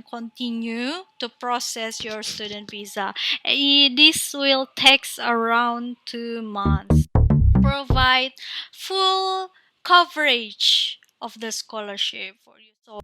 continue to process your student visa. This will take around 2 months. Provide full coverage of the scholarship for you. So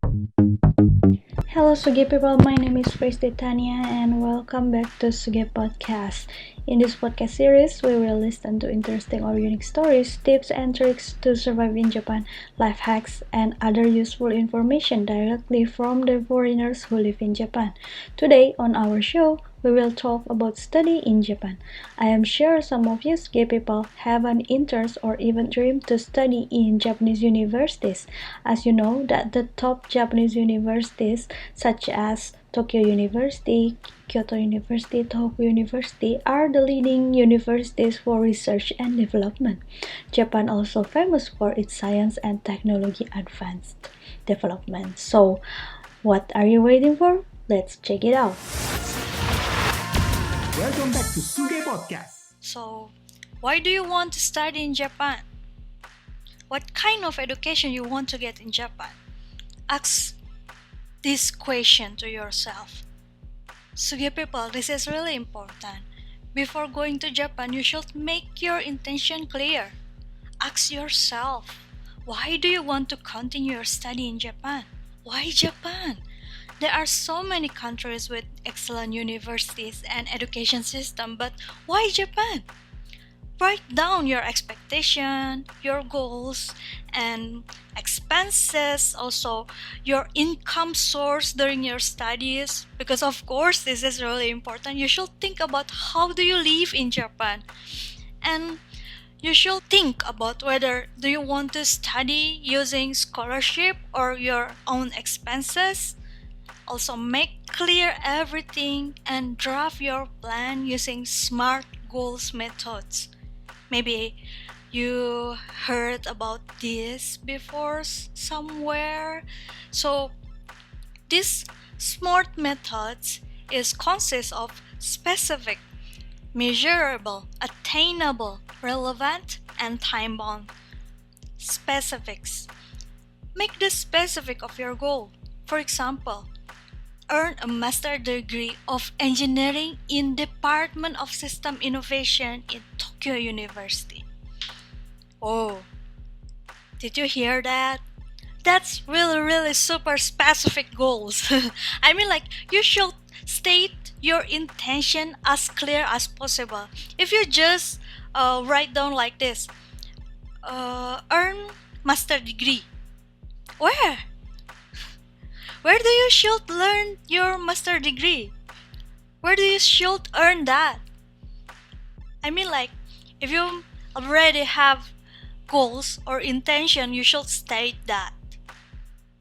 Hello, SUGEE people. My name is Grace Titania, and welcome back to SUGEE Podcast. In this podcast series, we will listen to interesting or unique stories, tips, and tricks to survive in Japan, life hacks, and other useful information directly from the foreigners who live in Japan. Today, on our show, we will talk about study in Japan. I am sure some of you SUGEE people have an interest or even dream to study in Japanese universities. As you know, that the top Japanese universities such as Tokyo University, Kyoto University, Tokyo University are the leading universities for research and development. Japan also famous for its science and technology advanced development. So, what are you waiting for? Let's check it out. Welcome back to SUGEE Podcast. So, why do you want to study in Japan? What kind of education you want to get in Japan? Ask this question to yourself. SUGEE people, this is really important. Before going to Japan, you should make your intention clear. Ask yourself, why do you want to continue your study in Japan? Why Japan? There are so many countries with excellent universities and education system, but why Japan? Write down your expectation, your goals, and expenses, also your income source during your studies, because of course this is really important. You should think about how do you live in Japan, and you should think about whether do you want to study using scholarship or your own expenses. Also make clear everything and draft your plan using SMART goals methods. Maybe you heard about this before somewhere. So this SMART methods is consists of specific, measurable, attainable, relevant, and time-bound. Specifics. Make the specific of your goal. For example, earn a master degree of engineering in Department of System Innovation in Tokyo University. Oh, did you hear that? That's really super specific goals. I mean, like, you should state your intention as clear as possible. If you just write down like this, earn master degree. Where? Where do you should learn your master degree? Where do you should earn that? I mean, like, if you already have goals or intention, you should state that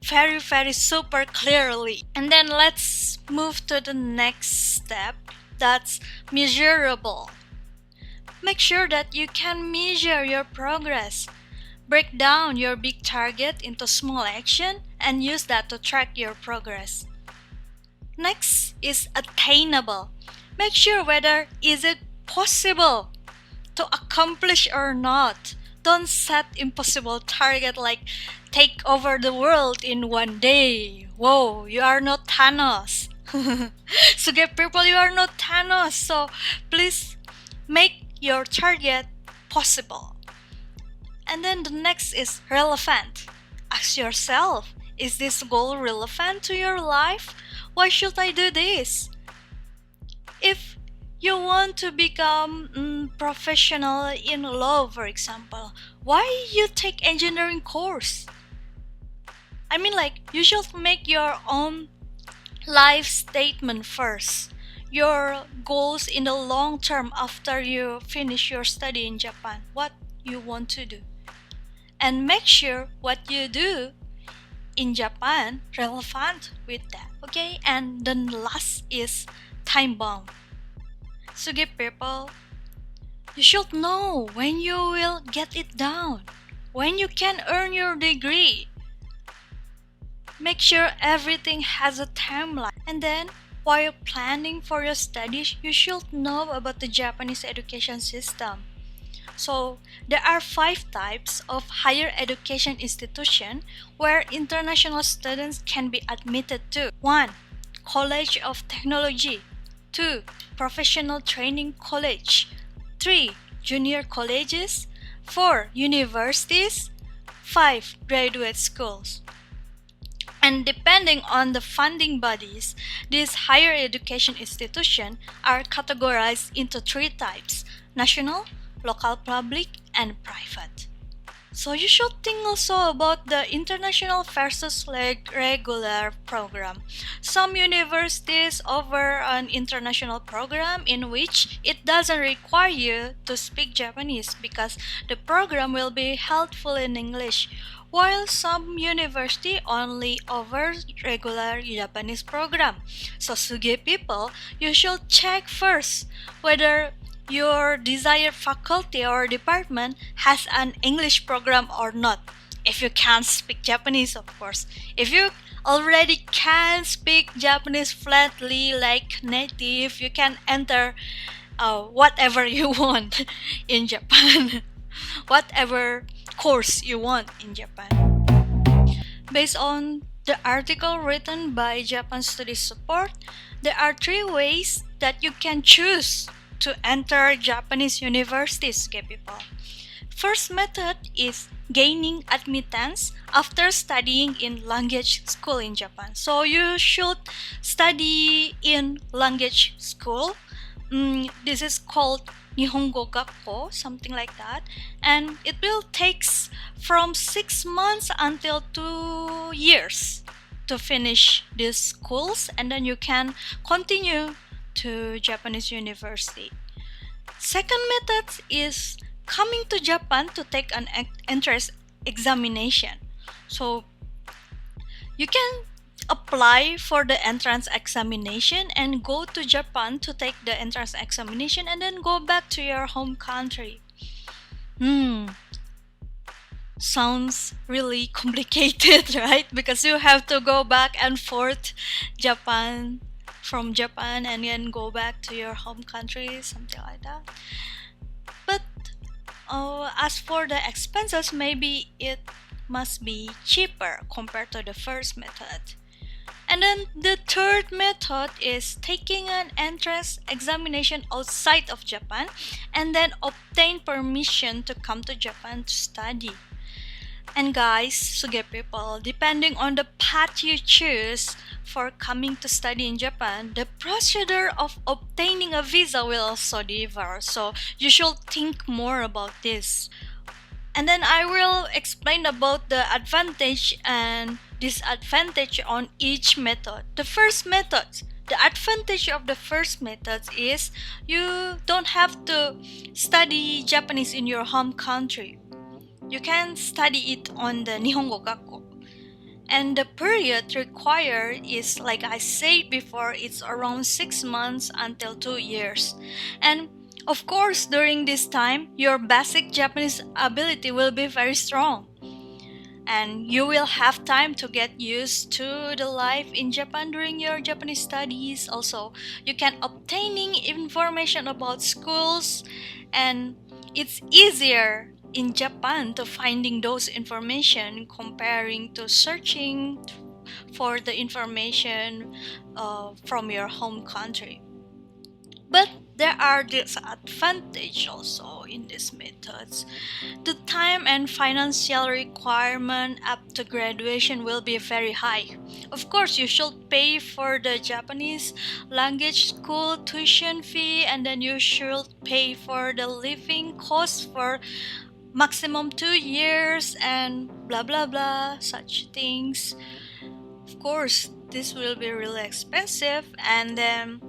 very super clearly. And then let's move to the next step. That's measurable. Make sure that you can measure your progress. Break down your big target into small action and use that to track your progress. Next is attainable. Make sure whether is it possible to accomplish or not. Don't set impossible target like take over the world in one day. Whoa, you are not Thanos. SUGEE people, you are not Thanos. So please make your target possible. And then the next is relevant. Ask yourself, is this goal relevant to your life? Why should I do this? If you want to become professional in law, for example, why you take engineering course? I mean, like, you should make your own life statement first. Your goals in the long term after you finish your study in Japan. What you want to do. And make sure what you do in Japan relevant with that. Okay? And then last is time bound. SUGEE people, you should know when you will get it down, when you can earn your degree. Make sure everything has a timeline. And then, while planning for your studies, you should know about the Japanese education system. So, there are 5 types of higher education institution where international students can be admitted to. 1. College of Technology. 2. Professional Training College. 3. Junior colleges. 4. Universities. 5. Graduate schools. And depending on the funding bodies, these higher education institutions are categorized into 3 types: national, local public, and private. So you should think also about the international versus regular program. Some universities offer an international program in which it doesn't require you to speak Japanese because the program will be held fully in English, while some university only offers regular Japanese program. So SUGEE people, you should check first whether your desired faculty or department has an English program or not. If you can't speak Japanese, of course. If you already can speak Japanese flatly like native, you can enter whatever you want in Japan. Whatever course you want in Japan. Based on the article written by Japan Studies Support, there are 3 ways that you can choose to enter Japanese universities, okay, people. First method is gaining admittance after studying in language school in Japan. So you should study in language school. This is called Nihongo Gakko, something like that. And it will take from 6 months until 2 years to finish these schools, and then you can continue to Japanese university. Second method is coming to Japan to take an entrance examination. So you can apply for the entrance examination and go to Japan to take the entrance examination and then go back to your home country. Sounds really complicated, right? Because you have to go back and forth from Japan and then go back to your home country, something like that. But as for the expenses, maybe it must be cheaper compared to the first method. And then the third method is taking an entrance examination outside of Japan and then obtain permission to come to Japan to study. And guys, SUGEE people, depending on the path you choose for coming to study in Japan, the procedure of obtaining a visa will also differ. So you should think more about this. And then I will explain about the advantage and disadvantage on each method. The first method, the advantage of the first method is you don't have to study Japanese in your home country. You can study it on the Nihongo Gakko. And the period required is, like I said before, it's around 6 months until 2 years. And of course, during this time, your basic Japanese ability will be very strong. And you will have time to get used to the life in Japan during your Japanese studies. Also, you can obtaining information about schools, and it's easier in Japan to finding those information comparing to searching for the information from your home country. But there are disadvantages also in these methods. The time and financial requirement up to graduation will be very high. Of course, you should pay for the Japanese language school tuition fee, and then you should pay for the living costs for maximum 2 years and blah blah blah, such things. Of course, this will be really expensive. And then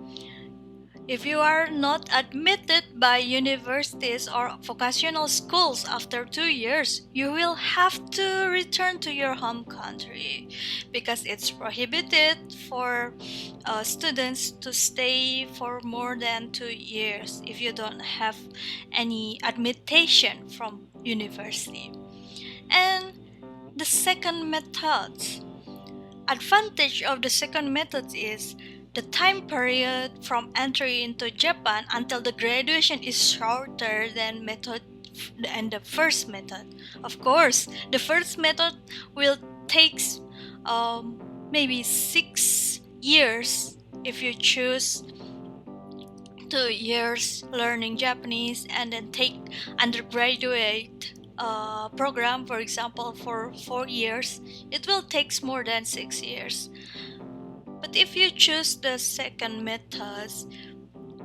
if you are not admitted by universities or vocational schools after 2 years, you will have to return to your home country because it's prohibited for students to stay for more than 2 years if you don't have any admission from university. And the second method, advantage of the second method is the time period from entry into Japan until the graduation is shorter than method and the first method. Of course, the first method will take maybe 6 years if you choose 2 years learning Japanese and then take undergraduate program, for example, for 4 years. It will take more than 6 years. But if you choose the second method,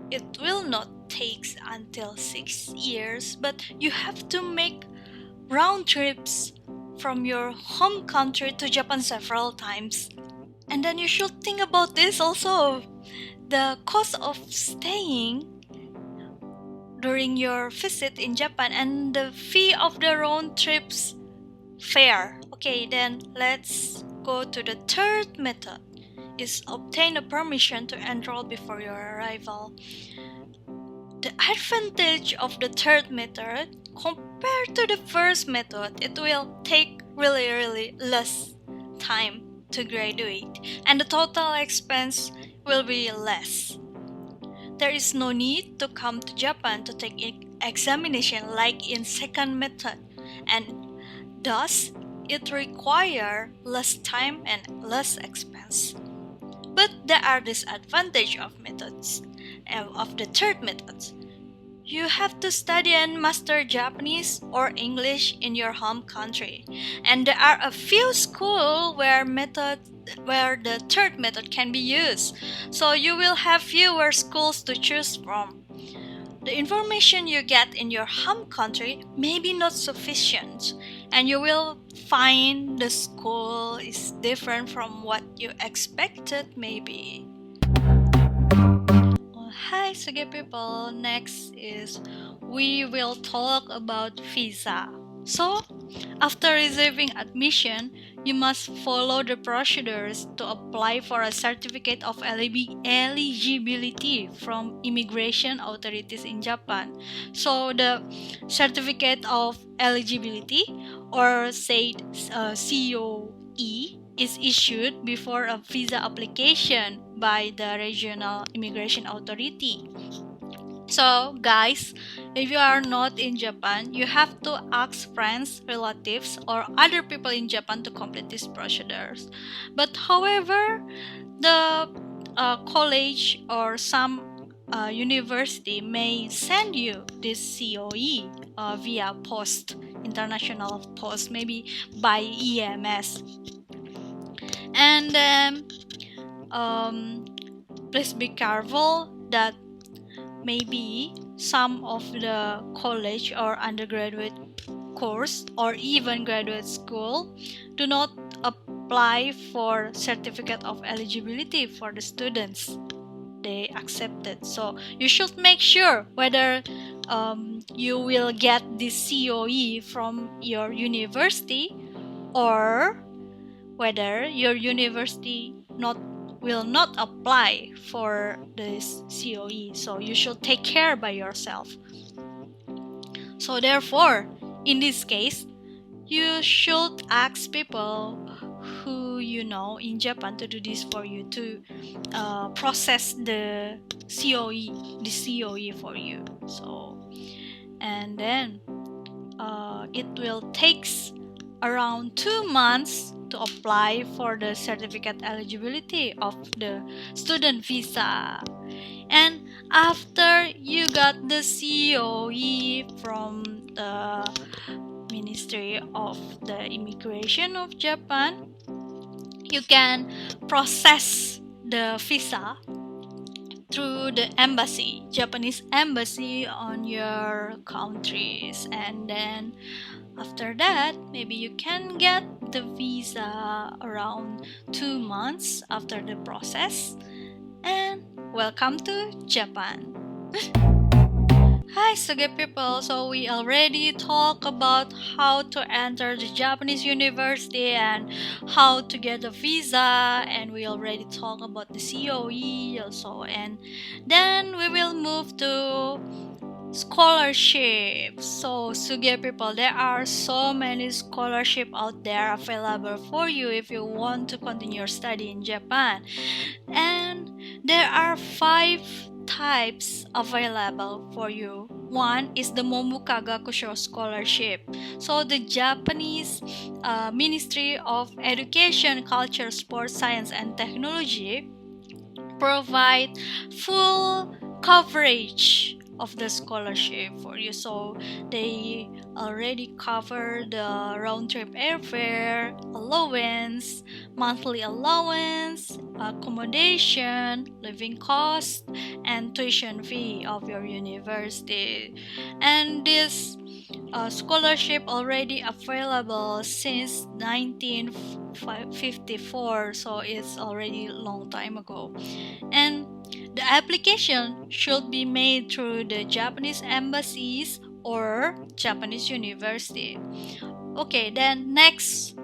it will not take until 6 years, but you have to make round trips from your home country to Japan several times. And then you should think about this also. The cost of staying during your visit in Japan and the fee of the round trips fare. Okay, then let's go to the third method. Is obtain a permission to enroll before your arrival. The advantage of the third method compared to the first method, it will take really less time to graduate and the total expense will be less. There is no need to come to Japan to take examination like in second method, and thus it requires less time and less expense. But there are disadvantages of methods of the third method. You have to study and master Japanese or English in your home country, and there are a few schools where the third method can be used. So you will have fewer schools to choose from. The information you get in your home country may be not sufficient, and you will find the school is different from what you expected maybe. Hi SUGEE people, next is we will talk about visa. So, after receiving admission, you must follow the procedures to apply for a certificate of eligibility from immigration authorities in Japan. So, the certificate of eligibility, or said COE, is issued before a visa application by the regional immigration authority. So guys, if you are not in Japan, you have to ask friends, relatives, or other people in Japan to complete these procedures. But however, the college or some university may send you this COE via post, international post, maybe by EMS. And then please be careful that maybe some of the college or undergraduate course or even graduate school do not apply for certificate of eligibility for the students they accepted. So you should make sure whether you will get this COE from your university or whether your university will not apply for this COE. So you should take care by yourself. So therefore, in this case, you should ask people who you know in Japan to do this for you, to process the COE for you. So, and then it will takes around 2 months to apply for the certificate eligibility of the student visa. And after you got the COE from the Ministry of the Immigration of Japan, you can process the visa through the embassy, Japanese embassy on your countries. And then after that, maybe you can get the visa around 2 months after the process. And welcome to Japan. Hi SUGEE people, so we already talked about how to enter the Japanese university and how to get a visa, and we already talked about the COE also, and then we will move to scholarship. So SUGEE people, there are so many scholarships out there available for you if you want to continue your study in Japan, and there are 5 types available for you. One is the Momuka Gakusho scholarship. So the Japanese Ministry of Education, Culture, Sports, Science and Technology provide full coverage of the scholarship for you. So they already cover the round trip airfare, allowance, monthly allowance, accommodation, living cost, and tuition fee of your university. And this scholarship already available since 1954, so it's already a long time ago. And the application should be made through the Japanese embassies or Japanese university. Okay, then next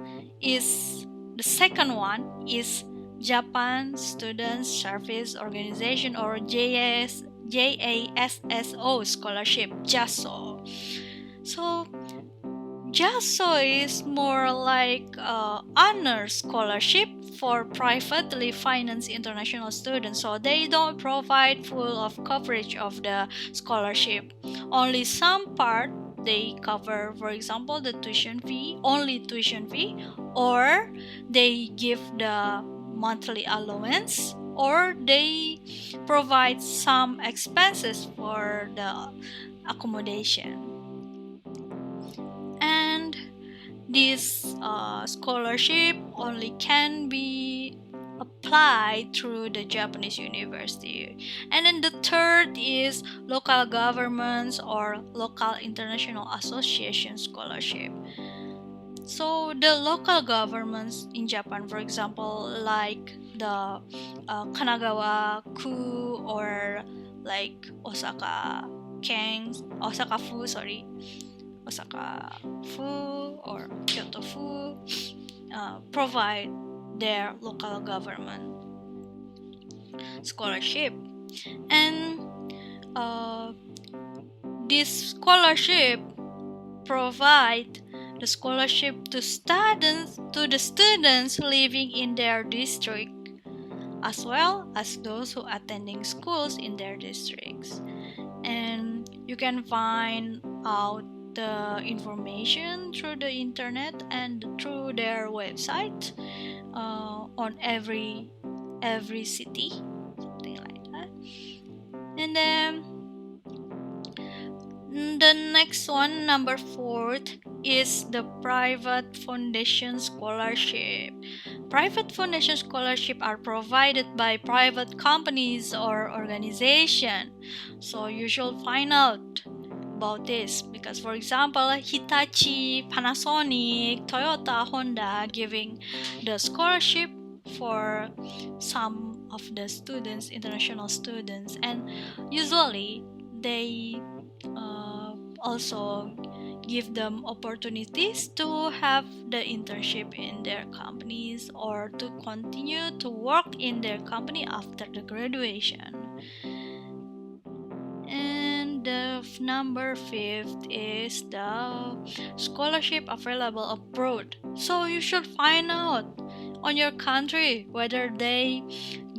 is the second one is Japan Student Service Organization or JASSO scholarship, JASO. So JASO is more like honor scholarship for privately financed international students. So they don't provide full of coverage of the scholarship. Only some part they cover, for example, the tuition fee, only tuition fee, or they give the monthly allowance, or they provide some expenses for the accommodation. And this scholarship only can be applied through the Japanese university. And then the third is local governments or local international association scholarship. So the local governments in Japan, for example, like the Kanagawa-ku or like Osaka-fu or Kyoto-fu provide their local government scholarship. And this scholarship provide the scholarship to the students living in their district, as well as those who attending schools in their districts. And you can find out the information through the internet and through their website on every city, something like that. And then the next one, number 4, is the private foundation scholarship. Private foundation scholarship are provided by private companies or organization. So you should find out about this because, for example, Hitachi, Panasonic, Toyota, Honda giving the scholarship for some of the students, international students, and usually they also give them opportunities to have the internship in their companies or to continue to work in their company after the graduation. And the number 5 is the scholarship available abroad. So you should find out on your country whether they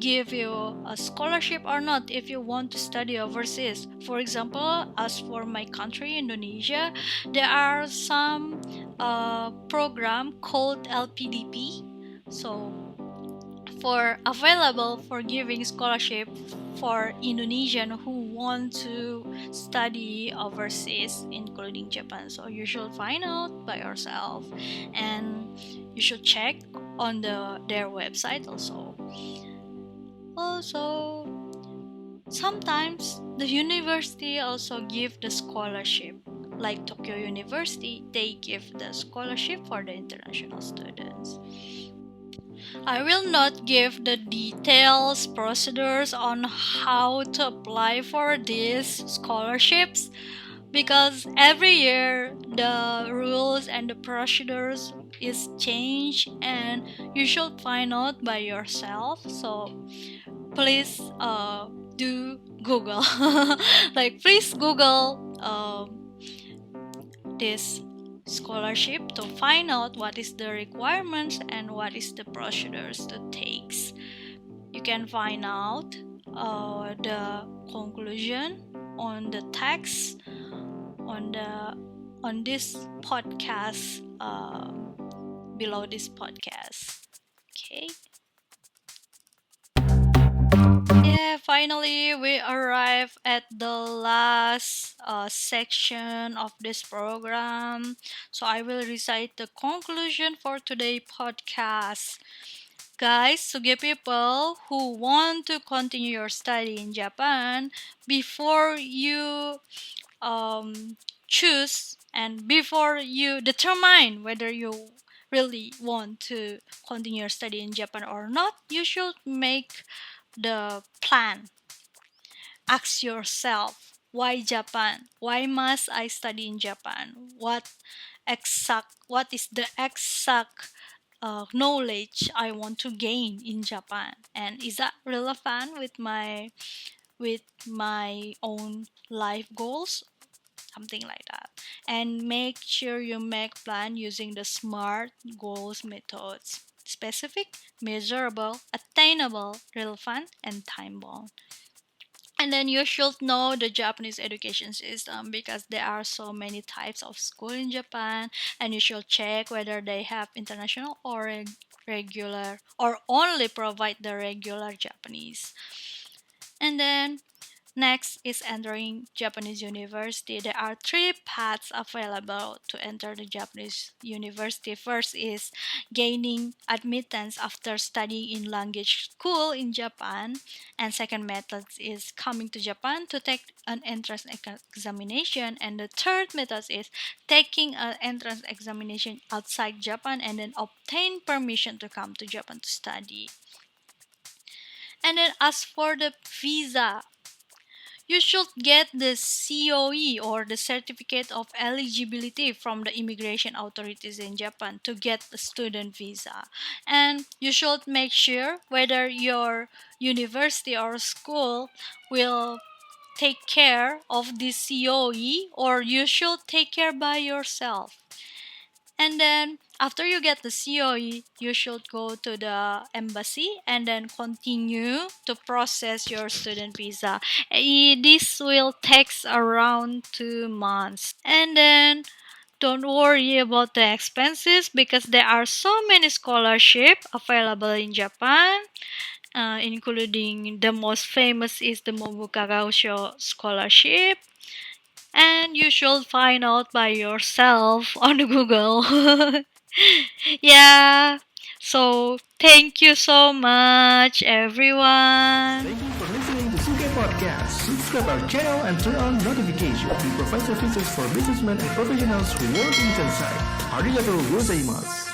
give you a scholarship or not if you want to study overseas. For example, as for my country, Indonesia, there are some program called LPDP. So for available for giving scholarship for Indonesian who want to study overseas, including Japan. So you should find out by yourself, and you should check on their website also. Also, sometimes the university also give the scholarship. Like Tokyo University, they give the scholarship for the international students. I will not give the details, procedures on how to apply for these scholarships because every year the rules and the procedures is changed and you should find out by yourself. So please do Google. Please Google this scholarship to find out what is the requirements and what is the procedures to takes. You can find out the conclusion on the text on this podcast below this podcast. Okay. finally, we arrive at the last section of this program. So I will recite the conclusion for today's podcast. Guys, SUGEE people who want to continue your study in Japan, before you choose and before you determine whether you really want to continue your study in Japan or not, you should make the plan. Ask yourself, why Japan? Why must I study in Japan? What is the exact knowledge I want to gain in Japan, and is that relevant with my own life goals, something like that. And make sure you make plan using the SMART goals methods: specific, measurable, attainable, relevant, and time bound. And then you should know the Japanese education system, because there are so many types of school in Japan, and you should check whether they have international or regular, or only provide the regular Japanese. And then next is entering Japanese university. There are three paths available to enter the Japanese university. First is gaining admittance after studying in language school in Japan. And second method is coming to Japan to take an entrance examination. And the third method is taking an entrance examination outside Japan and then obtain permission to come to Japan to study. And then as for the visa, you should get the COE, or the Certificate of Eligibility, from the immigration authorities in Japan to get a student visa. And you should make sure whether your university or school will take care of this COE, or you should take care by yourself. And then after you get the COE, you should go to the embassy and then continue to process your student visa. This will take around 2 months. And then don't worry about the expenses, because there are so many scholarships available in Japan, including the most famous is the Mobuka Gaosho scholarship. And you should find out by yourself on Google. Yeah. So thank you so much, everyone. Thank you for listening to SUGEE Podcast. Subscribe our channel and turn on notifications. We provide services for businessmen and professionals who work inside. Arigatou gozaimasu.